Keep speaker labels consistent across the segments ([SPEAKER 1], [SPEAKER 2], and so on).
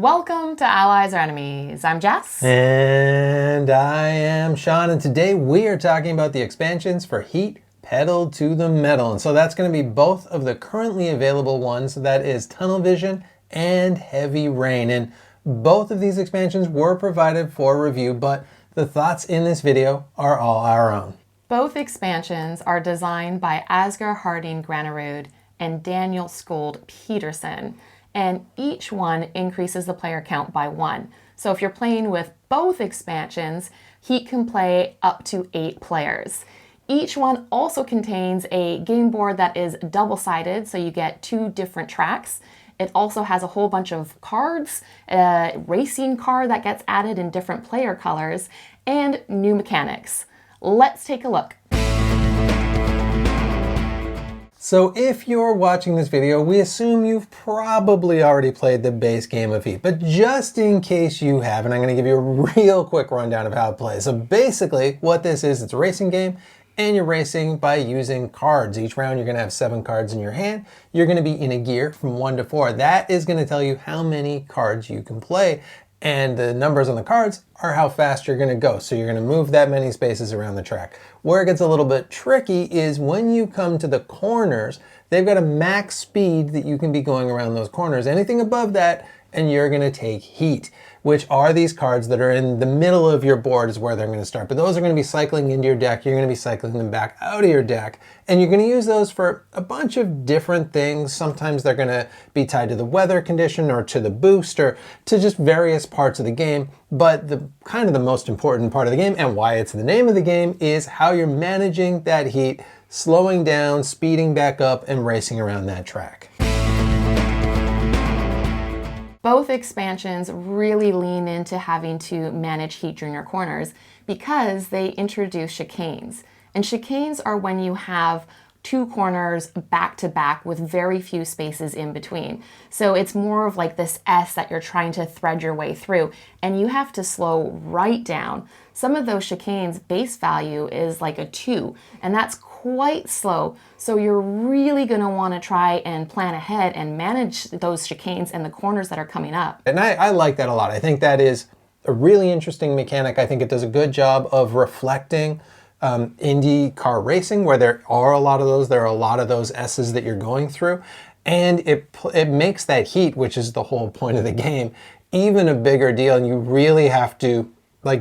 [SPEAKER 1] Welcome to Allies or Enemies. I'm Jess.
[SPEAKER 2] And I am Sean, and today we are talking about the expansions for Heat Pedal to the Metal. And so that's going to be both of the currently available ones, that is Tunnel Vision and Heavy Rain. And both of these expansions were provided for review, but the thoughts in this video are all our own.
[SPEAKER 1] Both expansions are designed by Asger Granerud and Daniel Skjold Pedersen, and each one increases the player count by 1. So if you're playing with both expansions, Heat can play up to 8 players. Each one also contains a game board that is double-sided, so you get 2 different tracks. It also has a whole bunch of cards, a racing car that gets added in different player colors, and new mechanics. Let's take a look.
[SPEAKER 2] So if you're watching this video, we assume you've probably already played the base game of Heat, but just in case you haven't, I'm going to give you a real quick rundown of how it plays. So basically what this is, it's a racing game, and you're racing by using cards. Each round you're going to have 7 cards in your hand. You're going to be in a gear from 1 to 4. That is going to tell you how many cards you can play. And the numbers on the cards are how fast you're going to go. So you're going to move that many spaces around the track. Where it gets a little bit tricky is when you come to the corners, they've got a max speed that you can be going around those corners. Anything above that, and you're going to take heat, which are these cards that are in the middle of your board is where they're going to start. But those are going to be cycling into your deck. You're going to be cycling them back out of your deck. And you're going to use those for a bunch of different things. Sometimes they're going to be tied to the weather condition or to the boost or to just various parts of the game. But the kind of the most important part of the game, and why it's the name of the game, is how you're managing that heat, slowing down, speeding back up, and racing around that track.
[SPEAKER 1] Both expansions really lean into having to manage heat during your corners because they introduce chicanes. And chicanes are when you have 2 corners back to back with very few spaces in between. So it's more of like this S that you're trying to thread your way through, and you have to slow right down. Some of those chicanes base value is like a 2, and that's quite slow. So you're really going to want to try and plan ahead and manage those chicanes and the corners that are coming up.
[SPEAKER 2] And I like that a lot. I think that is a really interesting mechanic. I think it does a good job of reflecting Indy car racing, where there are a lot of those. There are a lot of those S's that you're going through. And it makes that heat, which is the whole point of the game, even a bigger deal. And you really have to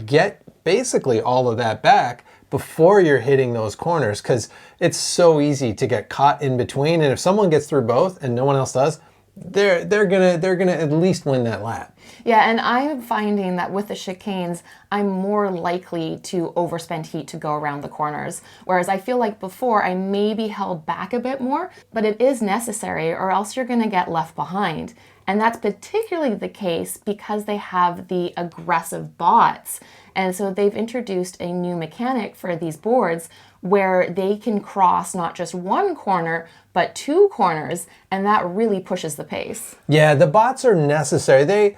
[SPEAKER 2] get basically all of that back before you're hitting those corners, because it's so easy to get caught in between. And if someone gets through both and no one else does, they're gonna at least win that lap.
[SPEAKER 1] Yeah, and I'm finding that with the chicanes, I'm more likely to overspend heat to go around the corners. Whereas I feel like before I maybe held back a bit more, but it is necessary or else you're gonna get left behind. And that's particularly the case because they have the aggressive bots. And so they've introduced a new mechanic for these boards where they can cross not just 1 corner, but 2 corners, and that really pushes the pace.
[SPEAKER 2] Yeah, the bots are necessary.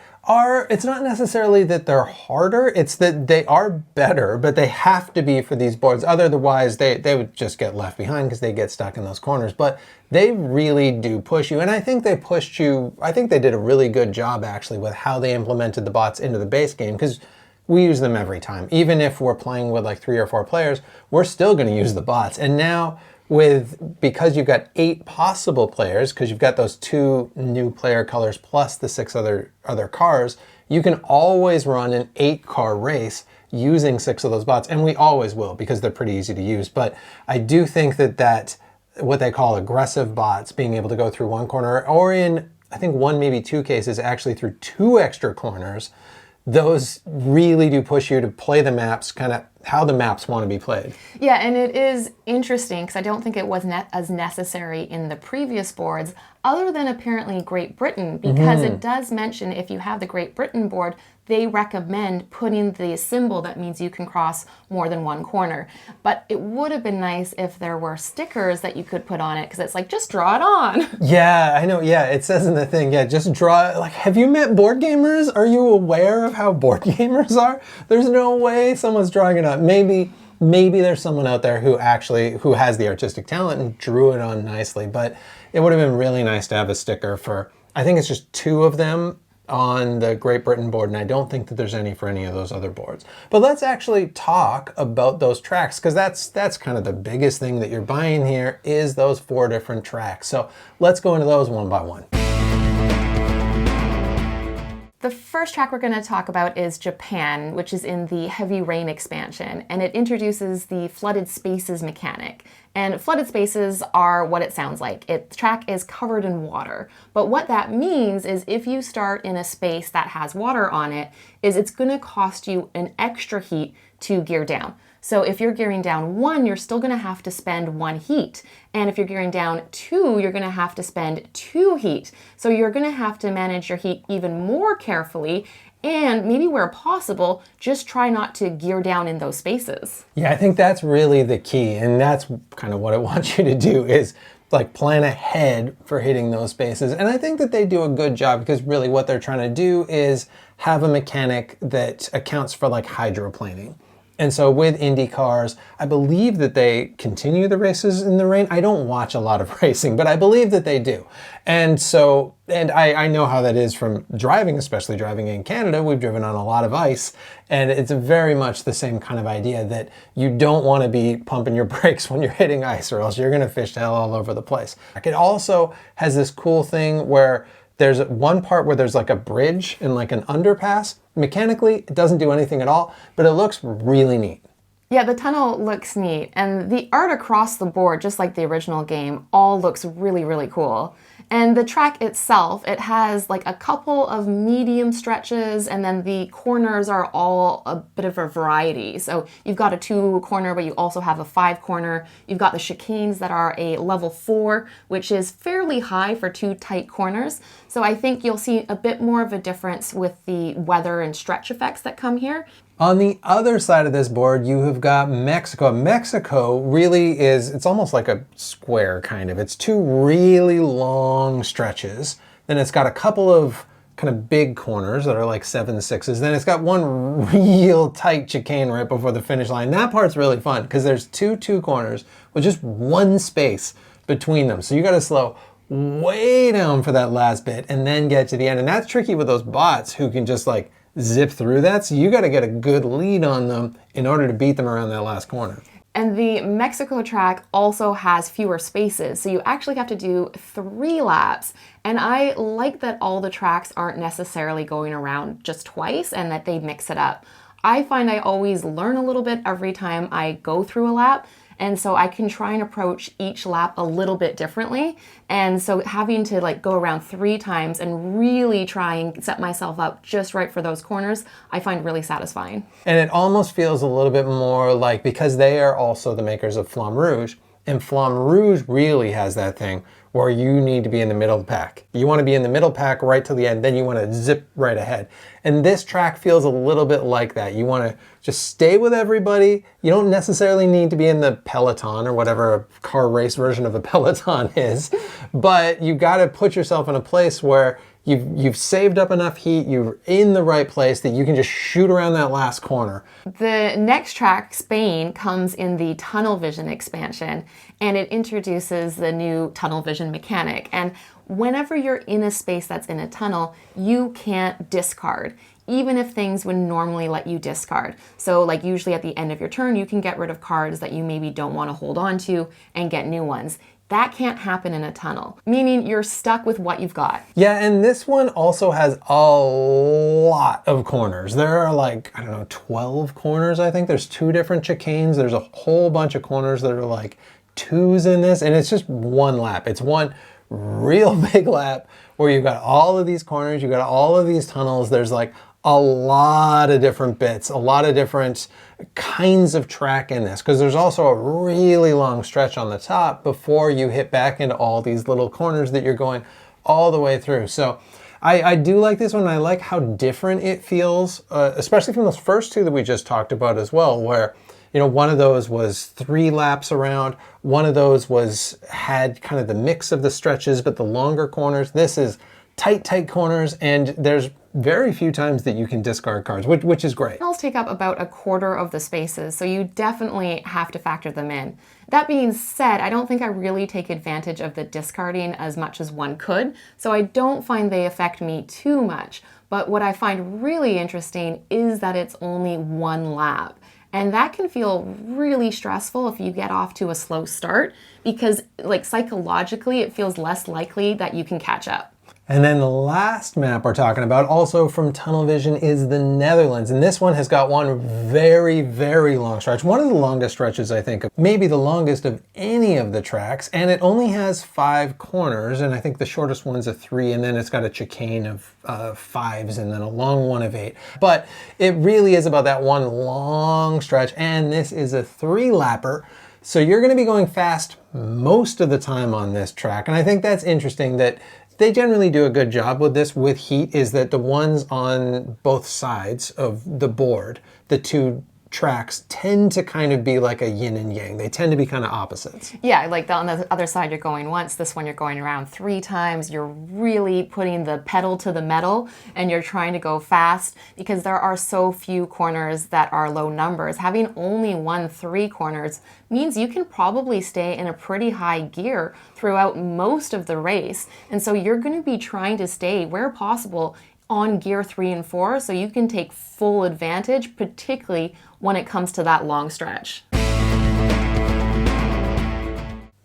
[SPEAKER 2] It's not necessarily that they're harder, it's that they are better, but they have to be for these boards. Otherwise, they would just get left behind because they get stuck in those corners. But they really do push you, and I think they did a really good job actually with how they implemented the bots into the base game, because we use them every time. Even if we're playing with like 3 or 4 players, we're still going to use the bots. And now because you've got 8 possible players, because you've got those 2 new player colors plus the 6 other cars, you can always run an 8-car race using 6 of those bots. And we always will, because they're pretty easy to use. But I do think that what they call aggressive bots, being able to go through 1 corner, or in I think 1, maybe 2 cases, actually through 2 extra corners, those really do push you to play the maps kind of how the maps want to be played.
[SPEAKER 1] Yeah, and it is interesting because I don't think it was as necessary in the previous boards, other than apparently Great Britain, because it does mention if you have the Great Britain board, they recommend putting the symbol that means you can cross more than 1 corner. But it would have been nice if there were stickers that you could put on it, because it's like, just draw it on.
[SPEAKER 2] Yeah, I know. Yeah, it says in the thing, yeah, just draw. Like, have you met board gamers? Are you aware of how board gamers are? There's no way someone's drawing it on. Maybe there's someone out there who has the artistic talent and drew it on nicely, but it would have been really nice to have a sticker for, I think it's just 2 of them on the Great Britain board, and I don't think that there's any for any of those other boards. But let's actually talk about those tracks, because that's kind of the biggest thing that you're buying here is those 4 different tracks. So let's go into those one by one.
[SPEAKER 1] The first track we're going to talk about is Japan, which is in the Heavy Rain expansion, and it introduces the flooded spaces mechanic. And flooded spaces are what it sounds like. The track is covered in water. But what that means is if you start in a space that has water on it, is it's going to cost you an extra heat to gear down. So if you're gearing down 1, you're still going to have to spend 1 heat. And if you're gearing down 2, you're going to have to spend 2 heat. So you're going to have to manage your heat even more carefully, and maybe where possible, just try not to gear down in those spaces.
[SPEAKER 2] Yeah, I think that's really the key, and that's kind of what I want you to do is like plan ahead for hitting those spaces. And I think that they do a good job, because really what they're trying to do is have a mechanic that accounts for like hydroplaning. And so with Indy cars, I believe that they continue the races in the rain. I don't watch a lot of racing, but I believe that they do. And so, and I know how that is from driving, especially driving in Canada. We've driven on a lot of ice, and it's very much the same kind of idea that you don't want to be pumping your brakes when you're hitting ice, or else you're going to fish to hell all over the place. It also has this cool thing where there's one part where there's like a bridge and like an underpass. Mechanically, it doesn't do anything at all, but it looks really neat.
[SPEAKER 1] Yeah, the tunnel looks neat, and the art across the board, just like the original game, all looks really, really cool. And the track itself, it has like a couple of medium stretches, and then the corners are all a bit of a variety. So you've got a 2 corner, but you also have a 5 corner. You've got the chicanes that are a level 4, which is fairly high for 2 tight corners. So I think you'll see a bit more of a difference with the weather and stretch effects that come here.
[SPEAKER 2] On the other side of this board, you have got Mexico. Mexico really is, it's almost like a square kind of. It's 2 really long stretches. Then it's got a couple of kind of big corners that are like 7/6s. Then it's got one real tight chicane right before the finish line. That part's really fun because there's 2 corners with just 1 space between them. So you got to slow way down for that last bit and then get to the end. And that's tricky with those bots who can just like zip through that. So you got to get a good lead on them in order to beat them around that last corner.
[SPEAKER 1] And the Mexico track also has fewer spaces, so you actually have to do 3 laps. And I like that all the tracks aren't necessarily going around just twice and that they mix it up. I find I always learn a little bit every time I go through a lap. And so I can try and approach each lap a little bit differently. And so having to like go around 3 times and really try and set myself up just right for those corners, I find really satisfying.
[SPEAKER 2] And it almost feels a little bit more like, because they are also the makers of Flamme Rouge, and Flamme Rouge really has that thing where you need to be in the middle of the pack. You want to be in the middle pack right till the end, then you want to zip right ahead. And this track feels a little bit like that. You want to just stay with everybody. You don't necessarily need to be in the peloton or whatever a car race version of a peloton is, but you got to put yourself in a place where you've saved up enough heat, you're in the right place that you can just shoot around that last corner.
[SPEAKER 1] The next track, Spain, comes in the Tunnel Vision expansion, and it introduces the new tunnel vision mechanic. And whenever you're in a space that's in a tunnel, you can't discard, even if things would normally let you discard. So like usually at the end of your turn, you can get rid of cards that you maybe don't want to hold on to and get new ones. That can't happen in a tunnel, meaning you're stuck with what you've got.
[SPEAKER 2] Yeah, and this one also has a lot of corners. There are like, 12 corners, I think. There's 2 different chicanes. There's a whole bunch of corners that are like 2s in this, and it's just 1 lap. It's one real big lap where you've got all of these corners, you've got all of these tunnels. There's like a lot of different bits, a lot of different kinds of track in this, because there's also a really long stretch on the top before you hit back into all these little corners that you're going all the way through. So I do like this one. I like how different it feels, especially from those first 2 that we just talked about as well, where one of those was 3 laps around, one of those had kind of the mix of the stretches but the longer corners. This is tight corners, and there's very few times that you can discard cards, which is great.
[SPEAKER 1] Panels take up about a quarter of the spaces, so you definitely have to factor them in. That being said, I don't think I really take advantage of the discarding as much as one could, so I don't find they affect me too much. But what I find really interesting is that it's only one lap. And that can feel really stressful if you get off to a slow start, because like psychologically it feels less likely that you can catch up.
[SPEAKER 2] And then the last map we're talking about, also from Tunnel Vision, is the Netherlands. And this one has got one very, very long stretch. One of the longest stretches, I think, maybe the longest of any of the tracks. And it only has 5 corners. And I think the shortest one's a 3. And then it's got a chicane of 5s and then a long one of 8. But it really is about that one long stretch. And this is a 3-lapper. So you're going to be going fast most of the time on this track. And I think that's interesting that they generally do a good job with this with heat, is that the ones on both sides of the board, the two tracks, tend to kind of be like a yin and yang. They tend to be kind of opposites.
[SPEAKER 1] Yeah, like on the other side you're going once, this one you're going around 3 times. You're really putting the pedal to the metal and you're trying to go fast because there are so few corners that are low numbers. Having only 3 corners means you can probably stay in a pretty high gear throughout most of the race. And so you're going to be trying to stay, where possible, on gear 3 and 4 so you can take full advantage, particularly when it comes to that long stretch.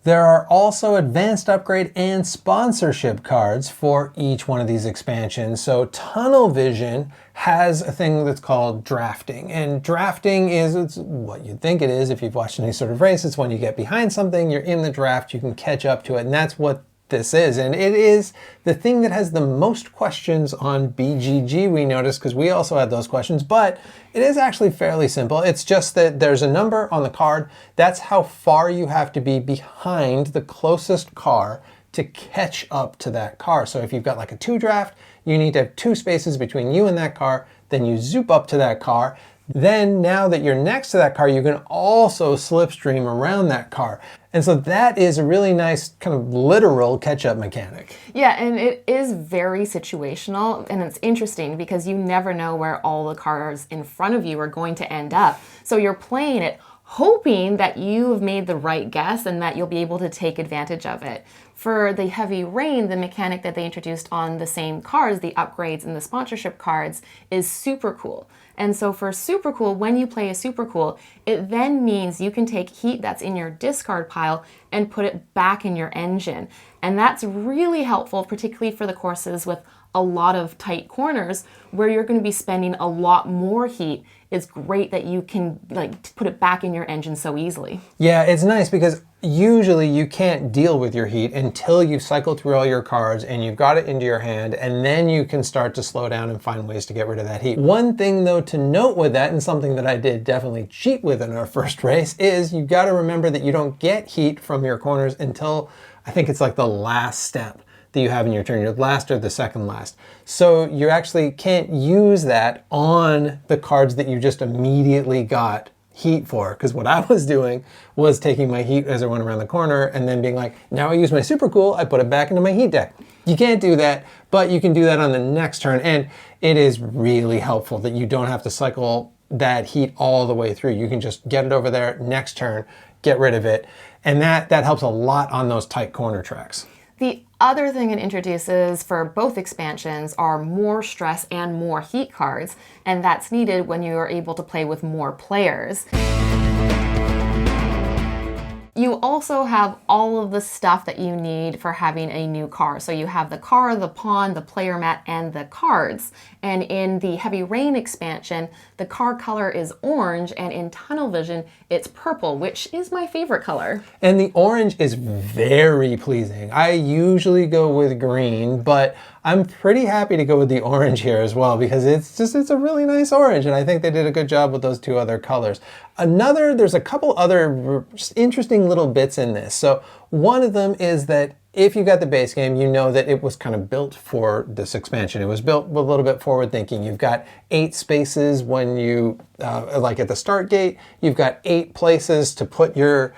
[SPEAKER 2] There are also advanced upgrade and sponsorship cards for each one of these expansions. So Tunnel Vision has a thing that's called drafting. And drafting is it's what you'd think it is if you've watched any sort of race. It's when you get behind something, you're in the draft, you can catch up to it. And that's what this is. And it is the thing that has the most questions on BGG, we noticed, because we also had those questions. But it is actually fairly simple. It's just that there's a number on the card. That's how far you have to be behind the closest car to catch up to that car. So if you've got like a 2 draft, you need to have 2 spaces between you and that car. Then you zoop up to that car. Then now that you're next to that car, you can also slipstream around that car. And so that is a really nice kind of literal catch-up mechanic.
[SPEAKER 1] Yeah, and it is very situational, and it's interesting because you never know where all the cars in front of you are going to end up. So you're playing it hoping that you have made the right guess and that you'll be able to take advantage of it. For the heavy rain, the mechanic that they introduced on the same cards, the upgrades and the sponsorship cards, is super cool. And so for super cool, when you play a super cool, it then means you can take heat that's in your discard pile and put it back in your engine. And that's really helpful, particularly for the courses with a lot of tight corners where you're going to be spending a lot more heat. It's great that you can like put it back in your engine so easily.
[SPEAKER 2] Yeah, it's nice because usually you can't deal with your heat until you've cycled through all your cards and you've got it into your hand, and then you can start to slow down and find ways to get rid of that heat. One thing though to note with that, and something that I did definitely cheat with in our first race, is you got to remember that you don't get heat from your corners until I think it's like the last step that you have in your turn, your last or the second last. So you actually can't use that on the cards that you just immediately got heat for, because what I was doing was taking my heat as I went around the corner and then being like, now I use my super cool, I put it back into my heat deck. You can't do that, but you can do that on the next turn, and it is really helpful that you don't have to cycle that heat all the way through. You can just get it over there, next turn, get rid of it, and that helps a lot on those tight corner tracks.
[SPEAKER 1] The other thing it introduces for both expansions are more stress and more heat cards, and that's needed when you are able to play with more players. You also have all of the stuff that you need for having a new car. So you have the car, the pawn, the player mat, and the cards. And in the Heavy Rain expansion, the car color is orange, and in Tunnel Vision, it's purple, which is my favorite color.
[SPEAKER 2] And the orange is very pleasing. I usually go with green, but I'm pretty happy to go with the orange here as well, because it's a really nice orange, and I think they did a good job with those 2 other colors. There's a couple other interesting little bits in this. So one of them is that if you got the base game, you know that it was kind of built for this expansion. It was built with a little bit forward thinking. You've got 8 spaces when you, like at the start gate, you've got 8 places to put your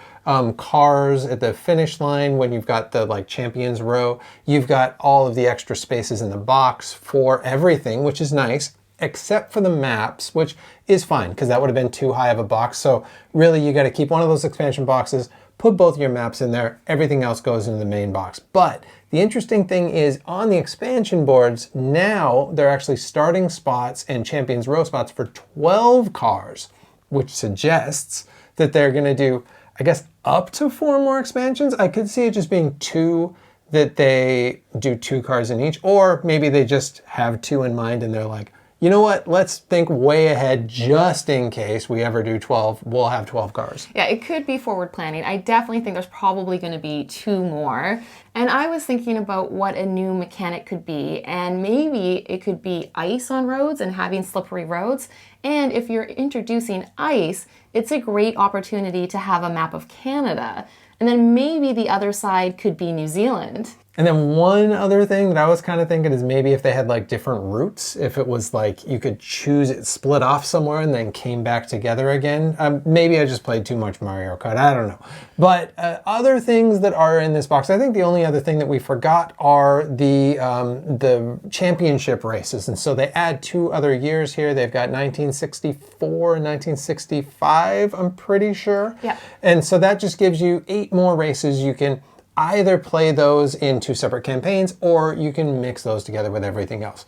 [SPEAKER 2] cars at the finish line when you've got the like champions row. You've got all of the extra spaces in the box for everything, which is nice, except for the maps, which is fine because that would have been too high of a box. So really you got to keep one of those expansion boxes, put both your maps in there, everything else goes into the main box. But the interesting thing is on the expansion boards, now they're actually starting spots and champions row spots for 12 cars, which suggests that they're going to do, I guess, up to 4 more expansions. I could see it just being 2, that they do 2 cars in each, or maybe they just have 2 in mind and they're like, you know what, let's think way ahead just in case we ever do 12, we'll have 12 cars.
[SPEAKER 1] Yeah, it could be forward planning. I definitely think there's probably going to be 2 more. And I was thinking about what a new mechanic could be, and maybe it could be ice on roads and having slippery roads. And if you're introducing ice, it's a great opportunity to have a map of Canada. And then maybe the other side could be New Zealand.
[SPEAKER 2] And then one other thing that I was kind of thinking is maybe if they had like different routes, if it was like you could choose it split off somewhere and then came back together again. Maybe I just played too much Mario Kart, I don't know. But other things that are in this box, I think the only other thing that we forgot are the championship races. And so they add 2 other years here. They've got 1964 and 1965, I'm pretty sure.
[SPEAKER 1] Yeah.
[SPEAKER 2] And so that just gives you 8 more races. You can either play those in 2 separate campaigns, or you can mix those together with everything else.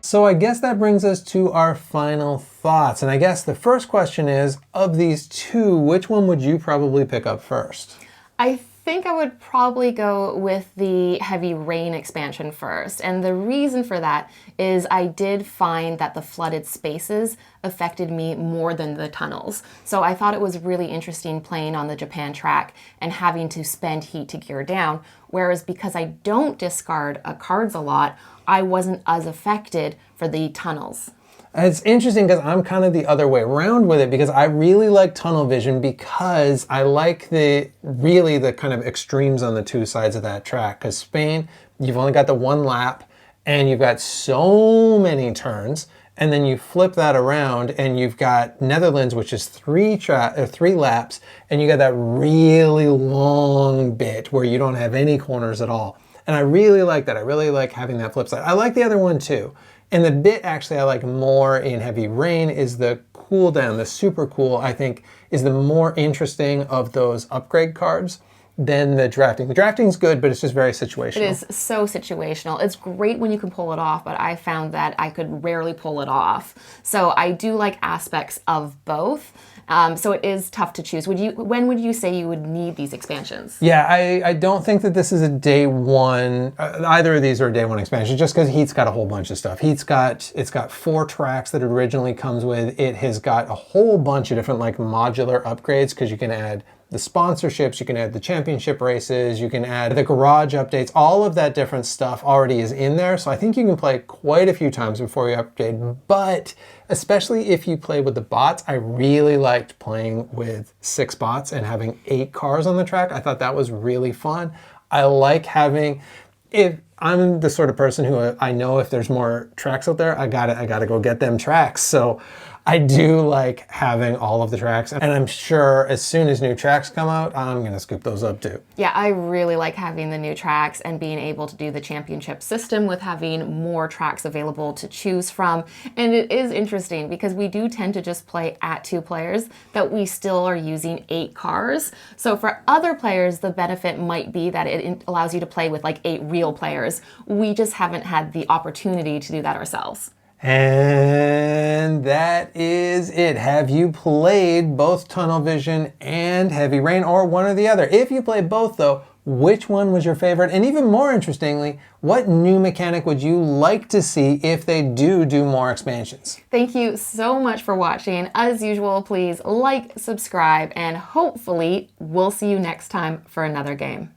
[SPEAKER 2] So I guess that brings us to our final thoughts. And I guess the first question is, of these 2, which one would you probably pick up first?
[SPEAKER 1] I think I would probably go with the Heavy Rain expansion first. And the reason for that is I did find that the flooded spaces affected me more than the tunnels. So I thought it was really interesting playing on the Japan track and having to spend heat to gear down. Whereas because I don't discard cards a lot, I wasn't as affected for the tunnels.
[SPEAKER 2] It's interesting because I'm kind of the other way around with it, because I really like tunnel vision because I like the kind of extremes on the 2 sides of that track. Because Spain, you've only got the 1 lap and you've got so many turns, and then you flip that around and you've got Netherlands, which is 3 laps, and you got that really long bit where you don't have any corners at all. And I really like that. I really like having that flip side. I like the other one too. And the bit actually I like more in Heavy Rain is the cooldown. The super cool, I think, is the more interesting of those upgrade cards than the drafting. The drafting's good, but it's just very situational.
[SPEAKER 1] It is so situational. It's great when you can pull it off, but I found that I could rarely pull it off. So I do like aspects of both. So it is tough to choose. When would you say you would need these expansions?
[SPEAKER 2] Yeah, I don't think that this is a day 1. Either of these are a day 1 expansion, just because Heat's got a whole bunch of stuff. It's got 4 tracks that it originally comes with. It has got a whole bunch of different like modular upgrades, because you can add the sponsorships, you can add the championship races, you can add the garage updates. All of that different stuff already is in there. So I think you can play quite a few times before you upgrade. But especially if you play with the bots, I really liked playing with 6 bots and having 8 cars on the track. I thought that was really fun. I like having, if I'm the sort of person who I know if there's more tracks out there, I gotta go get them tracks. So I do like having all of the tracks, and I'm sure as soon as new tracks come out, I'm going to scoop those up too.
[SPEAKER 1] Yeah, I really like having the new tracks and being able to do the championship system with having more tracks available to choose from. And it is interesting because we do tend to just play at 2 players, but we still are using 8 cars. So for other players, the benefit might be that it allows you to play with like 8 real players. We just haven't had the opportunity to do that ourselves.
[SPEAKER 2] And that is it. Have you played both Tunnel Vision and Heavy Rain, or one or the other? If you played both though, which one was your favorite? And even more interestingly, what new mechanic would you like to see if they do more expansions?
[SPEAKER 1] Thank you so much for watching. As usual, please like, subscribe, and hopefully we'll see you next time for another game.